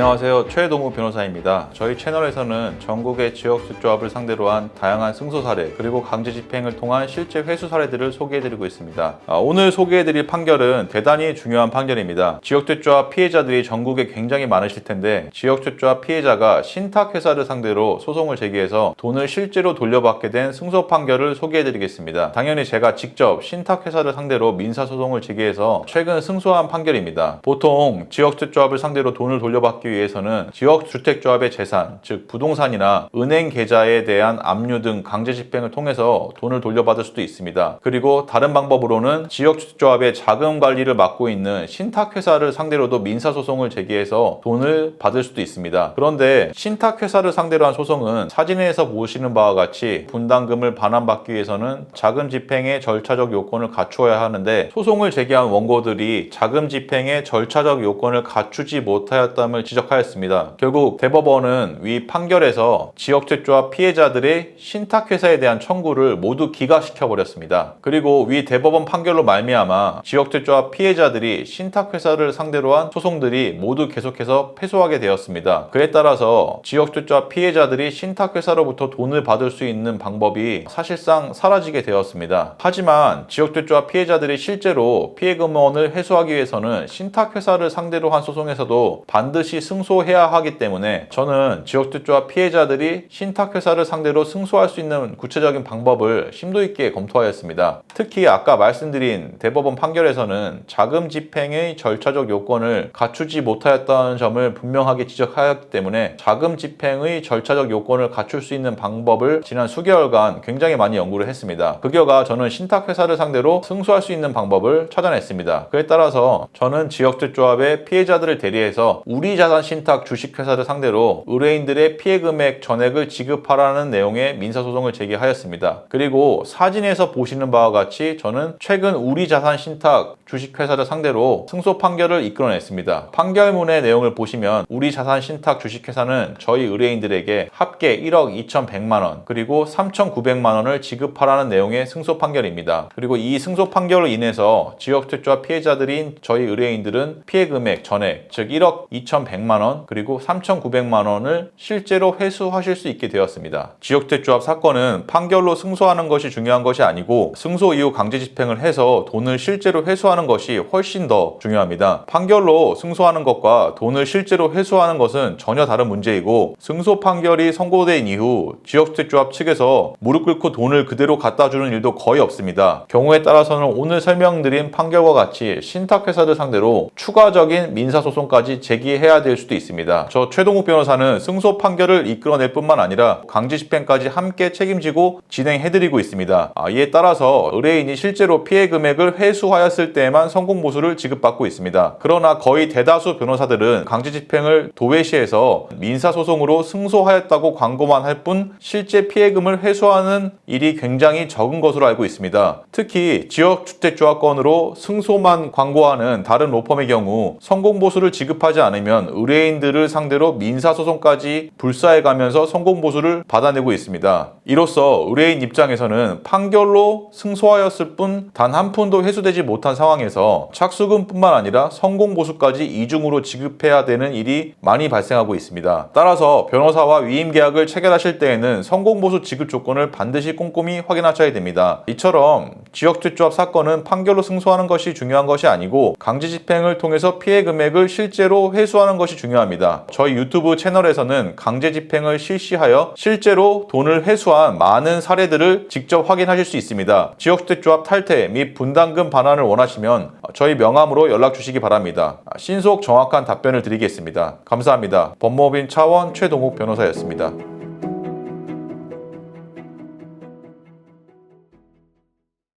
안녕하세요. 최동우 변호사입니다. 저희 채널에서는 전국의 지역수조합을 상대로 한 다양한 승소 사례 그리고 강제 집행을 통한 실제 회수 사례들을 소개해드리고 있습니다. 오늘 소개해드릴 판결은 대단히 중요한 판결입니다. 지역주조합 피해자들이 전국에 굉장히 많으실 텐데 지역주조합 피해자가 신탁회사를 상대로 소송을 제기해서 돈을 실제로 돌려받게 된 승소 판결을 소개해드리겠습니다. 당연히 제가 직접 신탁회사를 상대로 민사소송을 제기해서 최근 승소한 판결입니다. 보통 지역주조합을 상대로 돈을 돌려받기 위해서는 지역주택조합의 재산, 즉 부동산이나 은행 계좌에 대한 압류 등 강제 집행을 통해서 돈을 돌려받을 수도 있습니다. 그리고 다른 방법으로는 지역주택조합의 자금 관리를 맡고 있는 신탁회사를 상대로도 민사소송을 제기해서 돈을 받을 수도 있습니다. 그런데 신탁회사를 상대로 한 소송은 사진에서 보시는 바와 같이 분담금을 반환받기 위해서는 자금 집행의 절차적 요건을 갖추어야 하는데 소송을 제기한 원고들이 자금 집행의 절차적 요건을 갖추지 못하였다며 지적하였습니다. 결국 대법원은 위 판결에서 지역주택조합 피해자들의 신탁회사에 대한 청구를 모두 기각시켜 버렸습니다. 그리고 위 대법원 판결로 말미암아 지역주택조합 피해자들이 신탁회사를 상대로 한 소송들이 모두 계속해서 패소하게 되었습니다. 그에 따라서 지역주택조합 피해자들이 신탁회사로부터 돈을 받을 수 있는 방법이 사실상 사라지게 되었습니다. 하지만 지역주택조합 피해자들이 실제로 피해금원을 회수하기 위해서는 신탁회사를 상대로 한 소송에서도 반드시 승소해야 하기 때문에 저는 지역주택조합 피해자들이 신탁회사를 상대로 승소할 수 있는 구체적인 방법을 심도 있게 검토하였습니다. 특히 아까 말씀드린 대법원 판결에서는 자금 집행의 절차적 요건을 갖추지 못하였다는 점을 분명하게 지적하였기 때문에 자금 집행의 절차적 요건을 갖출 수 있는 방법을 지난 수개월간 굉장히 많이 연구를 했습니다. 그 결과 저는 신탁회사를 상대로 승소할 수 있는 방법을 찾아냈습니다. 그에 따라서 저는 지역주택조합의 피해자들을 대리해서 우리자산 신탁 주식회사를 상대로 의뢰인들의 피해금액 전액을 지급하라는 내용의 민사소송을 제기하였습니다. 그리고 사진에서 보시는 바와 같이 저는 최근 우리자산 신탁 주식회사를 상대로 승소 판결을 이끌어냈습니다. 판결문의 내용을 보시면 우리자산 신탁 주식회사는 저희 의뢰인들에게 합계 1억 2,100만 원 그리고 3,900만 원을 지급하라는 내용의 승소 판결입니다. 그리고 이 승소 판결로 인해서 지역주택조합 피해자들인 저희 의뢰인들은 피해금액 전액 즉 1억 2,100만 원 그리고 3,900만 원을 실제로 회수하실 수 있게 되었습니다. 지역주택조합 사건은 판결로 승소하는 것이 중요한 것이 아니고 승소 이후 강제 집행을 해서 돈을 실제로 회수하는 것이 훨씬 더 중요합니다. 판결로 승소하는 것과 돈을 실제로 회수하는 것은 전혀 다른 문제이고 승소 판결이 선고된 이후 지역주택조합 측에서 무릎 꿇고 돈을 그대로 갖다 주는 일도 거의 없습니다. 경우에 따라서는 오늘 설명드린 판결과 같이 신탁회사를 상대로 추가적인 민사소송까지 제기해야 될 수도 있습니다. 저 최동욱 변호사는 승소 판결을 이끌어낼 뿐만 아니라 강제 집행까지 함께 책임지고 진행해드리고 있습니다. 이에 따라서 의뢰인이 실제로 피해 금액을 회수하였을 때에만 성공 보수를 지급받고 있습니다. 그러나 거의 대다수 변호사들은 강제 집행을 도외시해서 민사소송으로 승소하였다고 광고만 할 뿐 실제 피해금을 회수하는 일이 굉장히 적은 것으로 알고 있습니다. 특히 지역주택조합건으로 승소만 광고하는 다른 로펌의 경우 성공 보수를 지급하지 않으면 의뢰인들을 상대로 민사소송까지 불사해가면서 성공보수를 받아내고 있습니다. 이로써 의뢰인 입장에서는 판결로 승소하였을 뿐 단 한 푼도 회수되지 못한 상황에서 착수금뿐만 아니라 성공보수까지 이중으로 지급해야 되는 일이 많이 발생하고 있습니다. 따라서 변호사와 위임계약을 체결하실 때에는 성공보수 지급 조건을 반드시 꼼꼼히 확인하셔야 됩니다. 이처럼 지역주택조합 사건은 판결로 승소하는 것이 중요한 것이 아니고 강제 집행을 통해서 피해 금액을 실제로 회수하는 것이 중요합니다. 저희 유튜브 채널에서는 강제 집행을 실시하여 실제로 돈을 회수한 많은 사례들을 직접 확인하실 수 있습니다. 지역주택조합 탈퇴 및 분담금 반환을 원하시면 저희 명함으로 연락 주시기 바랍니다. 신속 정확한 답변을 드리겠습니다. 감사합니다. 법무법인 차원 최동욱 변호사였습니다.